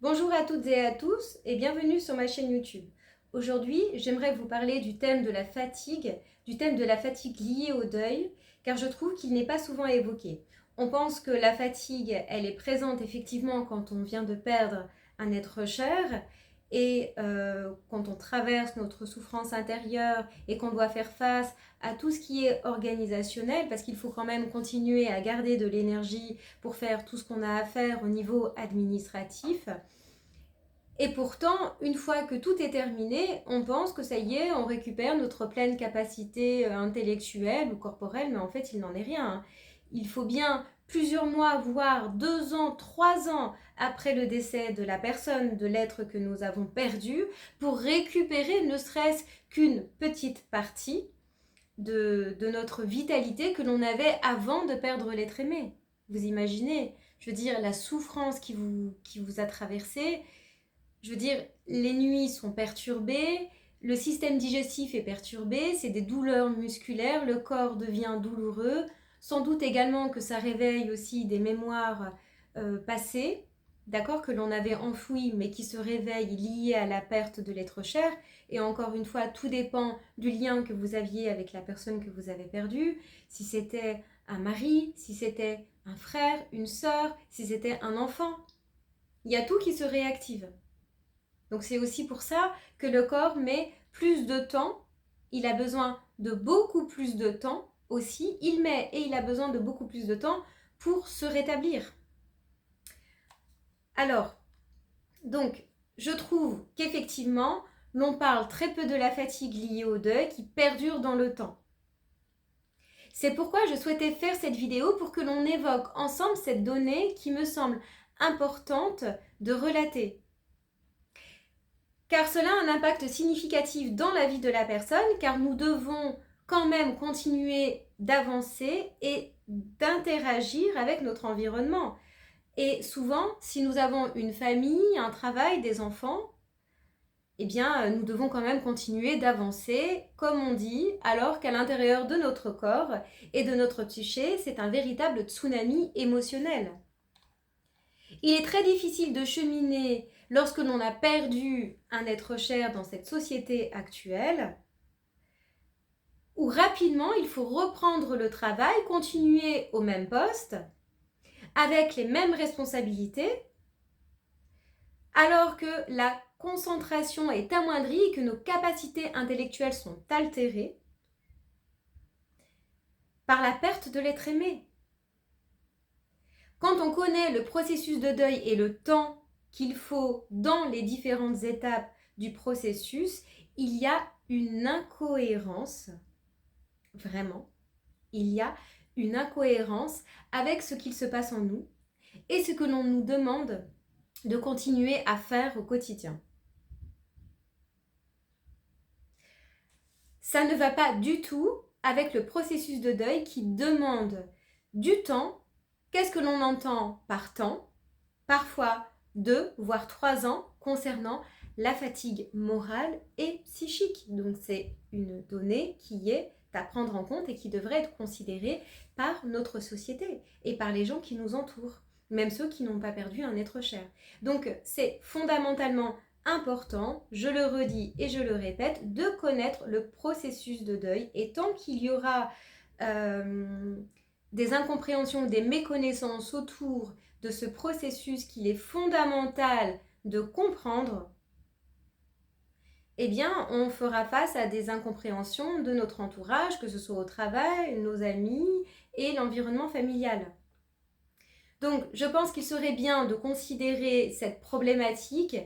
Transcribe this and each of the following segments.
Bonjour à toutes et à tous et bienvenue sur ma chaîne YouTube. Aujourd'hui, j'aimerais vous parler du thème de la fatigue liée au deuil, car je trouve qu'il n'est pas souvent évoqué. On pense que la fatigue, elle est présente effectivement quand on vient de perdre un être cher et quand on traverse notre souffrance intérieure et qu'on doit faire face à tout ce qui est organisationnel, parce qu'il faut quand même continuer à garder de l'énergie pour faire tout ce qu'on a à faire au niveau administratif. Et pourtant, une fois que tout est terminé, on pense que ça y est, on récupère notre pleine capacité intellectuelle ou corporelle, mais en fait, il n'en est rien, hein. Il faut bien plusieurs mois, voire 2 ans, 3 ans après le décès de la personne, de l'être que nous avons perdu, pour récupérer ne serait-ce qu'une petite partie de notre vitalité que l'on avait avant de perdre l'être aimé. Vous imaginez, je veux dire, la souffrance qui vous a traversé. Je veux dire, les nuits sont perturbées, le système digestif est perturbé, c'est des douleurs musculaires, le corps devient douloureux, sans doute également que ça réveille aussi des mémoires passées, d'accord, que l'on avait enfouies mais qui se réveillent liées à la perte de l'être cher. Et encore une fois, tout dépend du lien que vous aviez avec la personne que vous avez perdue, si c'était un mari, si c'était un frère, une sœur, si c'était un enfant. Il y a tout qui se réactive. Donc c'est aussi pour ça que le corps met plus de temps, il a besoin de beaucoup plus de temps aussi, il a besoin de beaucoup plus de temps pour se rétablir. Alors, donc, je trouve qu'effectivement, l'on parle très peu de la fatigue liée au deuil qui perdure dans le temps. C'est pourquoi je souhaitais faire cette vidéo pour que l'on évoque ensemble cette donnée qui me semble importante de relater. Car cela a un impact significatif dans la vie de la personne, car nous devons quand même continuer d'avancer et d'interagir avec notre environnement. Et souvent, si nous avons une famille, un travail, des enfants, eh bien, nous devons quand même continuer d'avancer, comme on dit, alors qu'à l'intérieur de notre corps et de notre psyché, c'est un véritable tsunami émotionnel. Il est très difficile de cheminer lorsque l'on a perdu un être cher dans cette société actuelle, où rapidement il faut reprendre le travail, continuer au même poste, avec les mêmes responsabilités, alors que la concentration est amoindrie et que nos capacités intellectuelles sont altérées par la perte de l'être aimé. Quand on connaît le processus de deuil et le temps qu'il faut dans les différentes étapes du processus, il y a une incohérence, vraiment, il y a une incohérence avec ce qu'il se passe en nous et ce que l'on nous demande de continuer à faire au quotidien. Ça ne va pas du tout avec le processus de deuil qui demande du temps. Qu'est-ce que l'on entend par temps? Parfois 2 voire 3 ans concernant la fatigue morale et psychique. Donc c'est une donnée qui est à prendre en compte et qui devrait être considérée par notre société et par les gens qui nous entourent, même ceux qui n'ont pas perdu un être cher. Donc c'est fondamentalement important, je le redis et je le répète, de connaître le processus de deuil, et tant qu'il y aura des incompréhensions, des méconnaissances autour de ce processus qu'il est fondamental de comprendre, eh bien, on fera face à des incompréhensions de notre entourage, que ce soit au travail, nos amis et l'environnement familial. Donc, je pense qu'il serait bien de considérer cette problématique,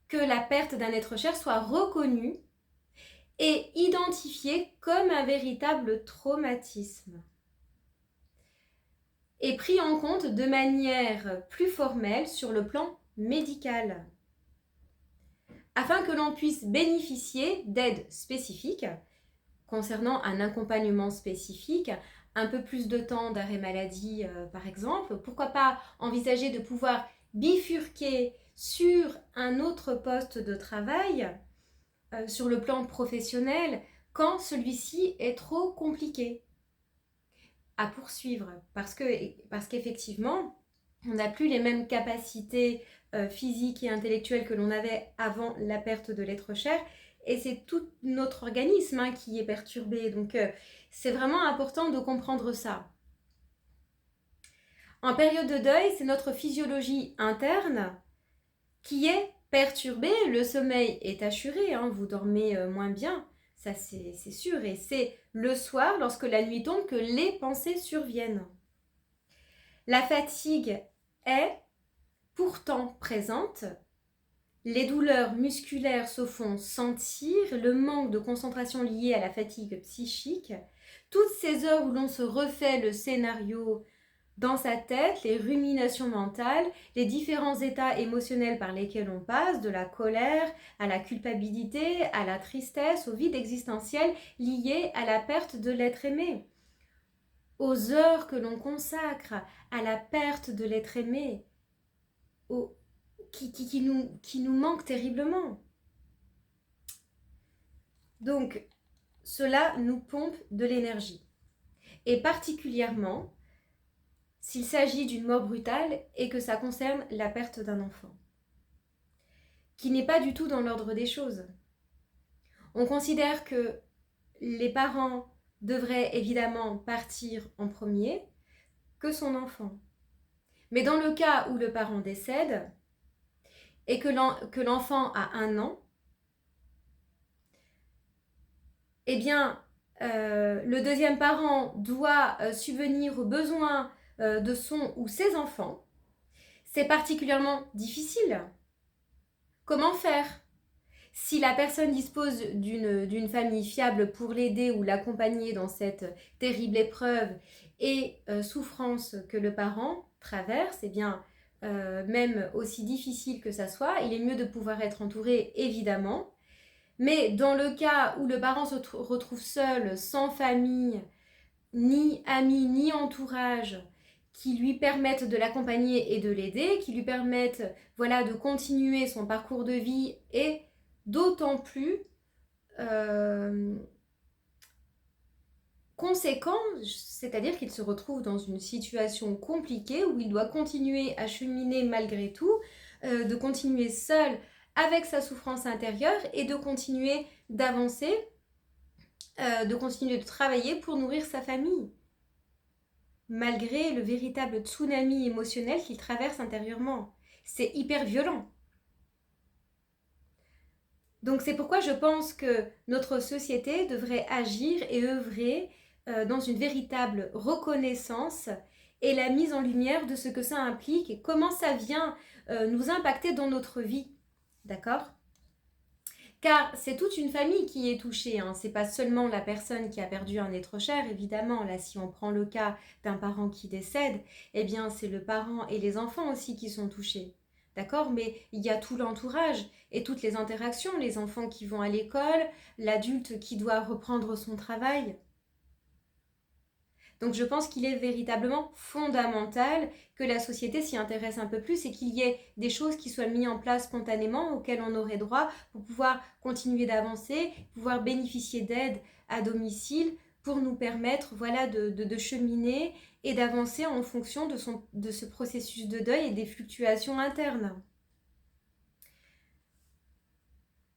que la perte d'un être cher soit reconnue et identifiée comme un véritable traumatisme, et pris en compte de manière plus formelle sur le plan médical, afin que l'on puisse bénéficier d'aides spécifiques concernant un accompagnement spécifique, un peu plus de temps d'arrêt maladie par exemple. Pourquoi pas envisager de pouvoir bifurquer sur un autre poste de travail sur le plan professionnel quand celui-ci est trop compliqué à poursuivre, parce qu'effectivement, On n'a plus les mêmes capacités physiques et intellectuelles que l'on avait avant la perte de l'être cher. Et c'est tout notre organisme qui est perturbé. Donc, c'est vraiment important de comprendre ça. En période de deuil, c'est notre physiologie interne qui est perturbée. Le sommeil est assuré, vous dormez moins bien, ça c'est sûr. Et c'est le soir, lorsque la nuit tombe, que les pensées surviennent. La fatigue est pourtant présente. Les douleurs musculaires se font sentir, le manque de concentration lié à la fatigue psychique, toutes ces heures où l'on se refait le scénario dans sa tête, les ruminations mentales, les différents états émotionnels par lesquels on passe, de la colère à la culpabilité, à la tristesse, au vide existentiel lié à la perte de l'être aimé, aux heures que l'on consacre à la perte de l'être aimé, qui nous manque terriblement. Donc, cela nous pompe de l'énergie. Et particulièrement, s'il s'agit d'une mort brutale et que ça concerne la perte d'un enfant, qui n'est pas du tout dans l'ordre des choses. On considère que les parents devraient évidemment partir en premier, que son enfant. Mais dans le cas où le parent décède et que l'enfant a 1 an, eh bien, le deuxième parent doit subvenir aux besoins de son ou ses enfants. C'est particulièrement difficile. Comment faire ? Si la personne dispose d'une famille fiable pour l'aider ou l'accompagner dans cette terrible épreuve et souffrance que le parent traverse, eh bien, même aussi difficile que ça soit, il est mieux de pouvoir être entouré, évidemment. Mais dans le cas où le parent se retrouve seul, sans famille, ni amis, ni entourage, qui lui permettent de l'accompagner et de l'aider, qui lui permettent de continuer son parcours de vie et d'autant plus conséquent, c'est-à-dire qu'il se retrouve dans une situation compliquée où il doit continuer à cheminer malgré tout, de continuer seul avec sa souffrance intérieure et de continuer d'avancer, de continuer de travailler pour nourrir sa famille, malgré le véritable tsunami émotionnel qu'il traverse intérieurement. C'est hyper violent. Donc c'est pourquoi je pense que notre société devrait agir et œuvrer dans une véritable reconnaissance et la mise en lumière de ce que ça implique et comment ça vient nous impacter dans notre vie. D'accord ? Car c'est toute une famille qui est touchée, c'est pas seulement la personne qui a perdu un être cher, évidemment. Là, si on prend le cas d'un parent qui décède, eh bien c'est le parent et les enfants aussi qui sont touchés. D'accord ? Mais il y a tout l'entourage et toutes les interactions, les enfants qui vont à l'école, l'adulte qui doit reprendre son travail. Donc je pense qu'il est véritablement fondamental que la société s'y intéresse un peu plus et qu'il y ait des choses qui soient mises en place spontanément auxquelles on aurait droit pour pouvoir continuer d'avancer, pouvoir bénéficier d'aide à domicile pour nous permettre de cheminer et d'avancer en fonction de ce processus de deuil et des fluctuations internes.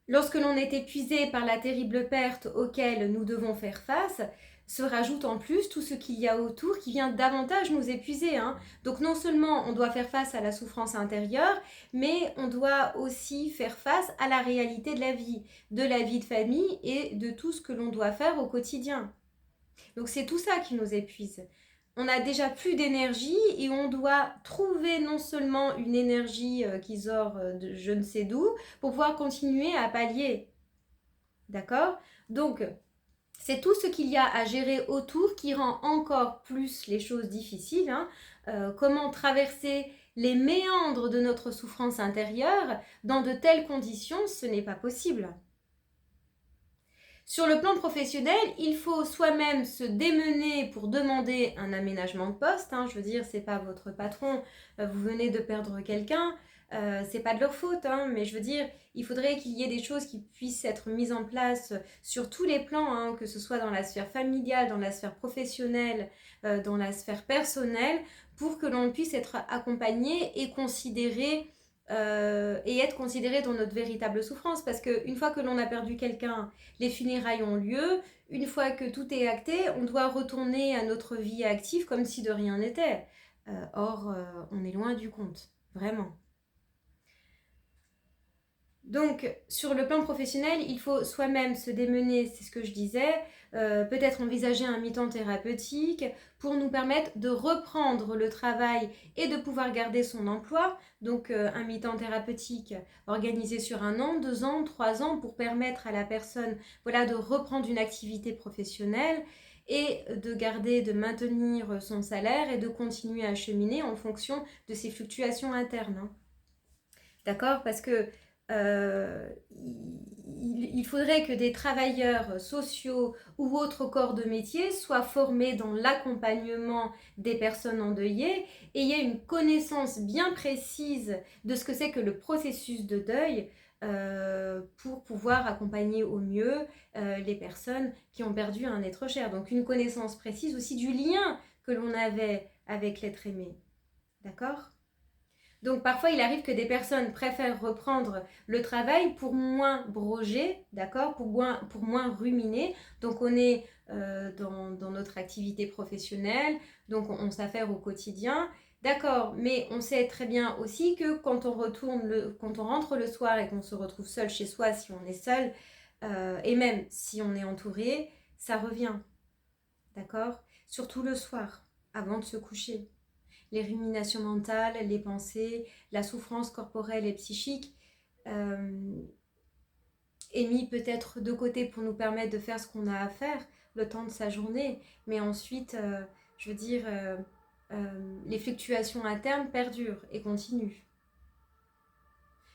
Lorsque l'on est épuisé par la terrible perte auquel nous devons faire face, se rajoute en plus tout ce qu'il y a autour qui vient davantage nous épuiser. Donc non seulement on doit faire face à la souffrance intérieure, mais on doit aussi faire face à la réalité de la vie de famille et de tout ce que l'on doit faire au quotidien. Donc c'est tout ça qui nous épuise. On n'a déjà plus d'énergie et on doit trouver non seulement une énergie qui sort de je ne sais d'où pour pouvoir continuer à pallier. D'accord ? Donc, c'est tout ce qu'il y a à gérer autour qui rend encore plus les choses difficiles. Comment traverser les méandres de notre souffrance intérieure dans de telles conditions, ce n'est pas possible. Sur le plan professionnel, il faut soi-même se démener pour demander un aménagement de poste. Je veux dire, c'est pas votre patron, vous venez de perdre quelqu'un. c'est pas de leur faute, hein, mais je veux dire, il faudrait qu'il y ait des choses qui puissent être mises en place sur tous les plans, hein, que ce soit dans la sphère familiale, dans la sphère professionnelle, dans la sphère personnelle, pour que l'on puisse être accompagné et considéré et être considéré dans notre véritable souffrance. Parce qu'une fois que l'on a perdu quelqu'un, les funérailles ont lieu. Une fois que tout est acté, on doit retourner à notre vie active comme si de rien n'était. Or, on est loin du compte, vraiment. Donc, sur le plan professionnel, il faut soi-même se démener, c'est ce que je disais, peut-être envisager un mi-temps thérapeutique pour nous permettre de reprendre le travail et de pouvoir garder son emploi. Donc, un mi-temps thérapeutique organisé sur 1 an, 2 ans, 3 ans pour permettre à la personne de reprendre une activité professionnelle et de garder, de maintenir son salaire et de continuer à cheminer en fonction de ses fluctuations internes. Hein. D'accord ? Parce que il faudrait que des travailleurs sociaux ou autres corps de métier soient formés dans l'accompagnement des personnes endeuillées et il y a une connaissance bien précise de ce que c'est que le processus de deuil pour pouvoir accompagner au mieux les personnes qui ont perdu un être cher. Donc une connaissance précise aussi du lien que l'on avait avec l'être aimé. D'accord ? Donc parfois il arrive que des personnes préfèrent reprendre le travail pour moins broger, d'accord, pour moins ruminer. Donc on est dans notre activité professionnelle, donc on s'affaire au quotidien, d'accord, mais on sait très bien aussi que quand on rentre le soir et qu'on se retrouve seul chez soi, si on est seul, et même si on est entouré, ça revient, d'accord, surtout le soir, avant de se coucher. Les ruminations mentales, les pensées, la souffrance corporelle et psychique est mis peut-être de côté pour nous permettre de faire ce qu'on a à faire le temps de sa journée. Mais ensuite, les fluctuations internes perdurent et continuent.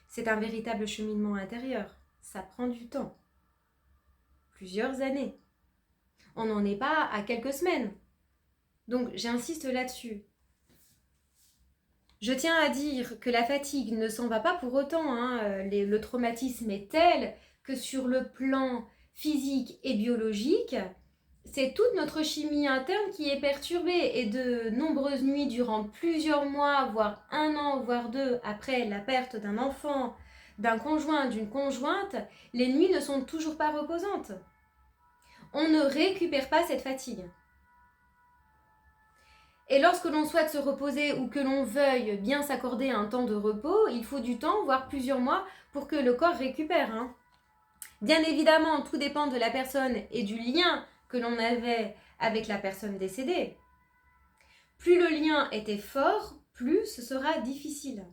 C'est un véritable cheminement intérieur. Ça prend du temps. Plusieurs années. On n'en est pas à quelques semaines. Donc j'insiste là-dessus. Je tiens à dire que la fatigue ne s'en va pas pour autant. Hein. Le traumatisme est tel que sur le plan physique et biologique, c'est toute notre chimie interne qui est perturbée. Et de nombreuses nuits durant plusieurs mois, voire 1 an, voire 2, après la perte d'un enfant, d'un conjoint, d'une conjointe, les nuits ne sont toujours pas reposantes. On ne récupère pas cette fatigue. Et lorsque l'on souhaite se reposer ou que l'on veuille bien s'accorder un temps de repos, il faut du temps, voire plusieurs mois, pour que le corps récupère. Hein. Bien évidemment, tout dépend de la personne et du lien que l'on avait avec la personne décédée. Plus le lien était fort, plus ce sera difficile.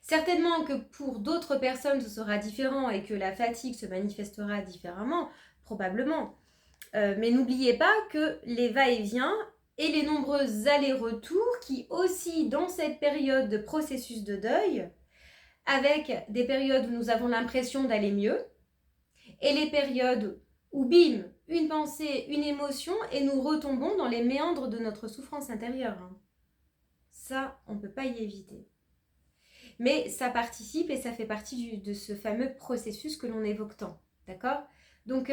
Certainement que pour d'autres personnes, ce sera différent et que la fatigue se manifestera différemment, probablement. Mais n'oubliez pas que les va-et-vient et les nombreux allers-retours qui aussi dans cette période de processus de deuil, avec des périodes où nous avons l'impression d'aller mieux et les périodes où bim, une pensée, une émotion et nous retombons dans les méandres de notre souffrance intérieure. Ça, on ne peut pas y éviter. Mais ça participe et ça fait partie de ce fameux processus que l'on évoque tant. D'accord ? Donc,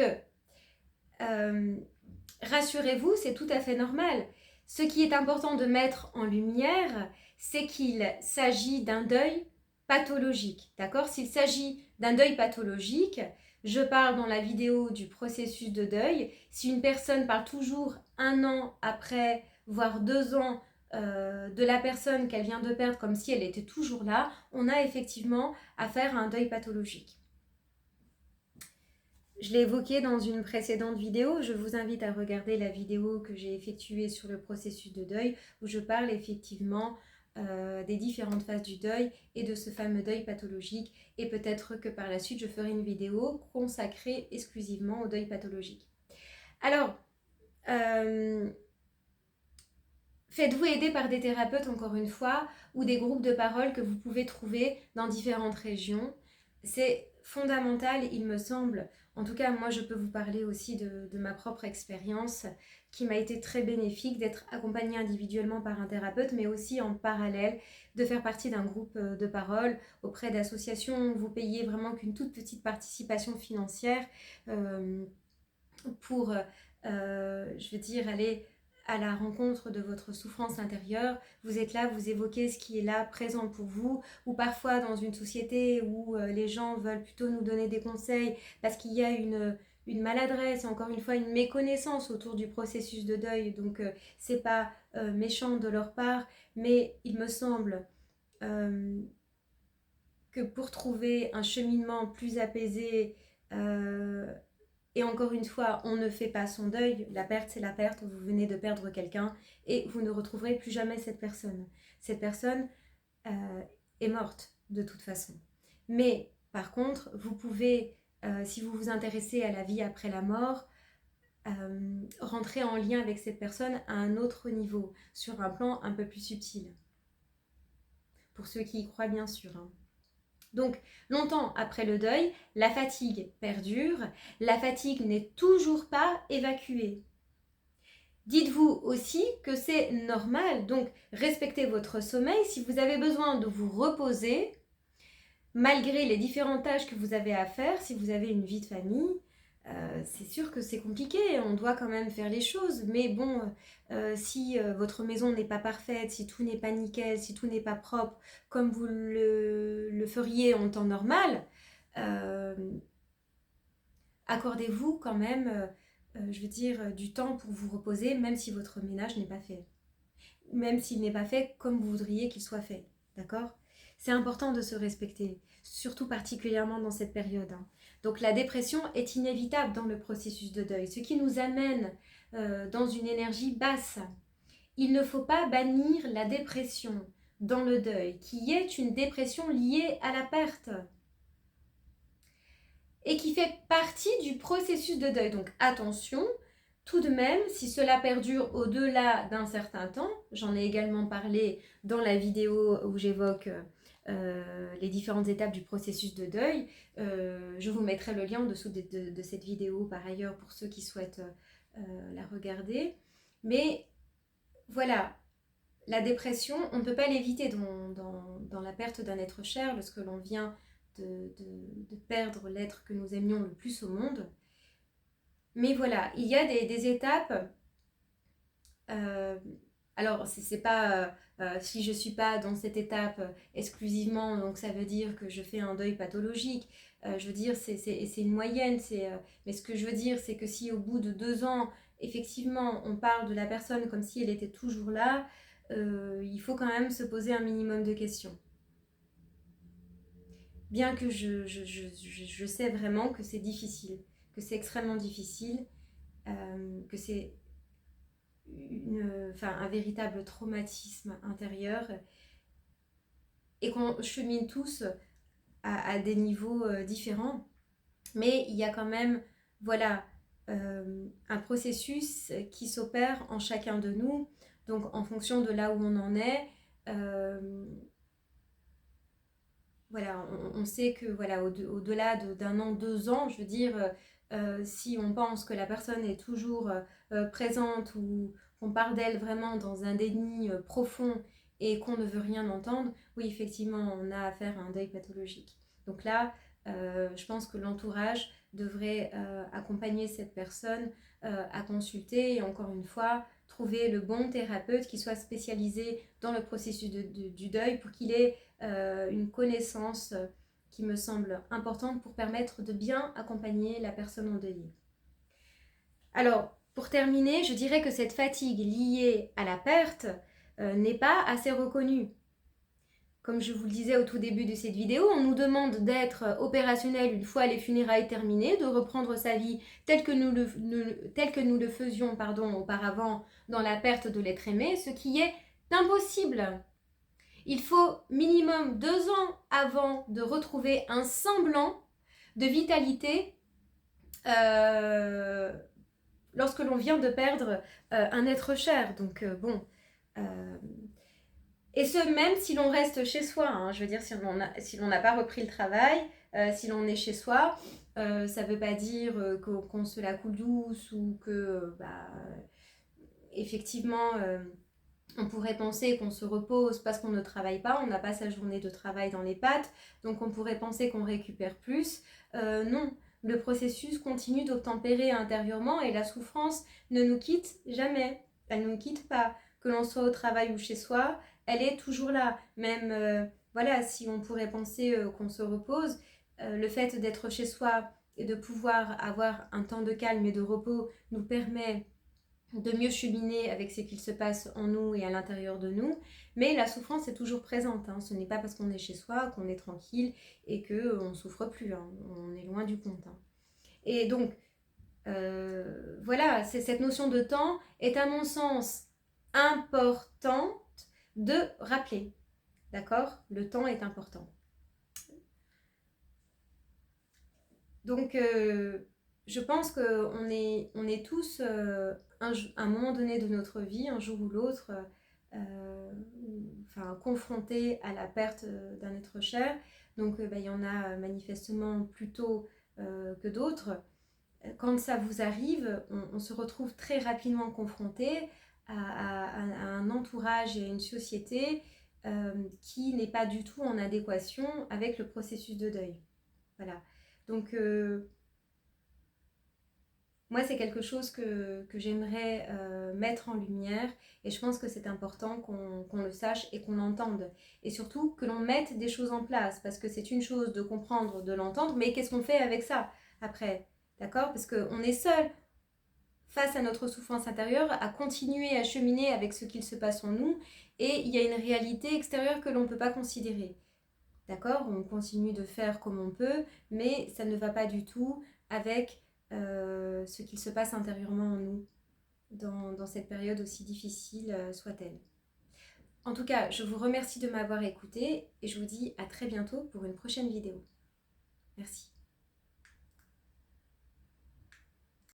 rassurez-vous, c'est tout à fait normal. Ce qui est important de mettre en lumière, c'est qu'il s'agit d'un deuil pathologique. D'accord ? S'il s'agit d'un deuil pathologique, je parle dans la vidéo du processus de deuil. Si une personne parle toujours 1 an après, voire 2 ans de la personne qu'elle vient de perdre comme si elle était toujours là, on a effectivement affaire à un deuil pathologique. Je l'ai évoqué dans une précédente vidéo, je vous invite à regarder la vidéo que j'ai effectuée sur le processus de deuil où je parle effectivement des différentes phases du deuil et de ce fameux deuil pathologique et peut-être que par la suite je ferai une vidéo consacrée exclusivement au deuil pathologique. Alors, faites-vous aider par des thérapeutes encore une fois ou des groupes de parole que vous pouvez trouver dans différentes régions. C'est fondamental, il me semble. En tout cas, moi, je peux vous parler aussi de ma propre expérience. qui m'a été très bénéfique d'être accompagnée individuellement par un thérapeute, mais aussi en parallèle de faire partie d'un groupe de parole auprès d'associations où vous payez vraiment qu'une toute petite participation financière pour, je veux dire, aller à la rencontre de votre souffrance intérieure. Vous êtes là, vous évoquez ce qui est là, présent pour vous, ou parfois dans une société où les gens veulent plutôt nous donner des conseils parce qu'il y a une maladresse, encore une fois une méconnaissance autour du processus de deuil, donc c'est pas méchant de leur part, mais il me semble que pour trouver un cheminement plus apaisé, et encore une fois, on ne fait pas son deuil. La perte, c'est la perte. Vous venez de perdre quelqu'un et vous ne retrouverez plus jamais cette personne. Cette personne est morte de toute façon. Mais par contre, vous pouvez, si vous vous intéressez à la vie après la mort, rentrer en lien avec cette personne à un autre niveau, sur un plan un peu plus subtil. Pour ceux qui y croient, bien sûr. Donc, longtemps après le deuil, la fatigue perdure, la fatigue n'est toujours pas évacuée. Dites-vous aussi que c'est normal, donc respectez votre sommeil. Si vous avez besoin de vous reposer, malgré les différentes tâches que vous avez à faire, si vous avez une vie de famille, c'est sûr que c'est compliqué, on doit quand même faire les choses, mais bon, si votre maison n'est pas parfaite, si tout n'est pas nickel, si tout n'est pas propre, comme vous le feriez en temps normal, accordez-vous quand même, je veux dire, du temps pour vous reposer, même si votre ménage n'est pas fait. Même s'il n'est pas fait comme vous voudriez qu'il soit fait, d'accord ? C'est important de se respecter, surtout particulièrement dans cette période. Donc la dépression est inévitable dans le processus de deuil, ce qui nous amène dans une énergie basse. Il ne faut pas bannir la dépression dans le deuil, qui est une dépression liée à la perte et qui fait partie du processus de deuil. Donc attention, tout de même, si cela perdure au-delà d'un certain temps, j'en ai également parlé dans la vidéo où j'évoque les différentes étapes du processus de deuil. Je vous mettrai le lien en dessous de cette vidéo par ailleurs pour ceux qui souhaitent la regarder. Mais voilà, la dépression, on ne peut pas l'éviter dans la perte d'un être cher lorsque l'on vient de perdre l'être que nous aimions le plus au monde. Mais voilà, il y a des étapes. Alors, c'est pas si je suis pas dans cette étape exclusivement, donc ça veut dire que je fais un deuil pathologique. Je veux dire, c'est une moyenne. Mais ce que je veux dire, c'est que si au bout de 2 ans, effectivement, on parle de la personne comme si elle était toujours là, il faut quand même se poser un minimum de questions. Bien que je sais vraiment que c'est difficile, que c'est extrêmement difficile, que c'est un véritable traumatisme intérieur et qu'on chemine tous à des niveaux différents. Mais il y a quand même, voilà, un processus qui s'opère en chacun de nous. Donc, en fonction de là où on en est, voilà, on sait que voilà, au-delà d'un an, 2 ans, je veux dire, si on pense que la personne est toujours présente ou qu'on parle d'elle vraiment dans un déni profond et qu'on ne veut rien entendre, oui, effectivement, on a affaire à un deuil pathologique. Donc là, je pense que l'entourage devrait accompagner cette personne à consulter et encore une fois, trouver le bon thérapeute qui soit spécialisé dans le processus du deuil pour qu'il ait une connaissance qui me semble importante pour permettre de bien accompagner la personne endeuillée. Alors, pour terminer, je dirais que cette fatigue liée à la perte n'est pas assez reconnue. Comme je vous le disais au tout début de cette vidéo, on nous demande d'être opérationnel une fois les funérailles terminées, de reprendre sa vie telle que nous le faisions auparavant dans la perte de l'être aimé, ce qui est impossible. Il faut minimum 2 ans avant de retrouver un semblant de vitalité lorsque l'on vient de perdre un être cher. Donc et ce, même si l'on reste chez soi, hein, je veux dire, si l'on n'a pas repris le travail, si l'on est chez soi, ça ne veut pas dire qu'on se la coule douce ou que effectivement, on pourrait penser qu'on se repose parce qu'on ne travaille pas, on n'a pas sa journée de travail dans les pattes, donc on pourrait penser qu'on récupère plus. Non, le processus continue d'obtempérer intérieurement et la souffrance ne nous quitte jamais. Elle ne nous quitte pas. Que l'on soit au travail ou chez soi, elle est toujours là. Même, voilà, si on pourrait penser qu'on se repose, le fait d'être chez soi et de pouvoir avoir un temps de calme et de repos nous permet de mieux cheminer avec ce qu'il se passe en nous et à l'intérieur de nous, mais la souffrance est toujours présente, hein. Ce n'est pas parce qu'on est chez soi qu'on est tranquille et qu'on ne souffre plus, hein. On est loin du compte, hein. Et donc, voilà, cette notion de temps est à mon sens importante de rappeler, d'accord? Le temps est important. Donc, je pense qu'on est tous, à un moment donné de notre vie, un jour ou l'autre, confrontés à la perte d'un être cher. Donc, il y en a manifestement plus tôt que d'autres. Quand ça vous arrive, on se retrouve très rapidement confronté à un entourage et à une société qui n'est pas du tout en adéquation avec le processus de deuil. Voilà. Donc, moi, c'est quelque chose que j'aimerais mettre en lumière et je pense que c'est important qu'on le sache et qu'on l'entende. Et surtout que l'on mette des choses en place parce que c'est une chose de comprendre, de l'entendre, mais qu'est-ce qu'on fait avec ça après? D'accord? Parce qu'on est seul face à notre souffrance intérieure à continuer à cheminer avec ce qu'il se passe en nous et il y a une réalité extérieure que l'on ne peut pas considérer. D'accord? On continue de faire comme on peut, mais ça ne va pas du tout avec ce qu'il se passe intérieurement en nous dans cette période aussi difficile soit-elle. En tout cas, je vous remercie de m'avoir écouté et je vous dis à très bientôt pour une prochaine vidéo. Merci.